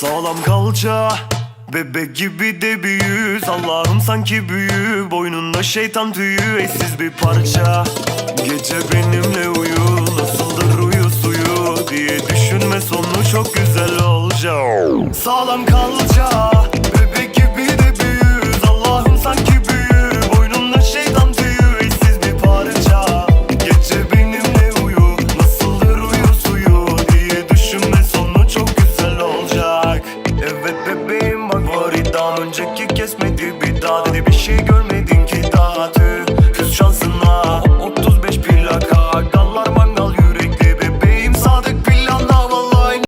Sağlam kalça, bebek gibi de büyüz. Allah'ım sanki büyü, boynunda şeytan tüyü. Eşsiz bir parça, gece benimle uyu. Nasıldır uyu suyu diye düşünme, sonu çok güzel olacak. Sağlam kalça, bebek gibi de büyüz. Allah'ım sanki büyü, boynunda şeytan tüyü. Eşsiz bir parça, gece benimle uyu. Nasıldır uyu suyu diye düşünme, sonu çok güzel olacak. Evet bebeğim bak, var iddiam önceki kesmedi bir daha. Dedi bir şey görmedin ki daha, tüh küs şansına.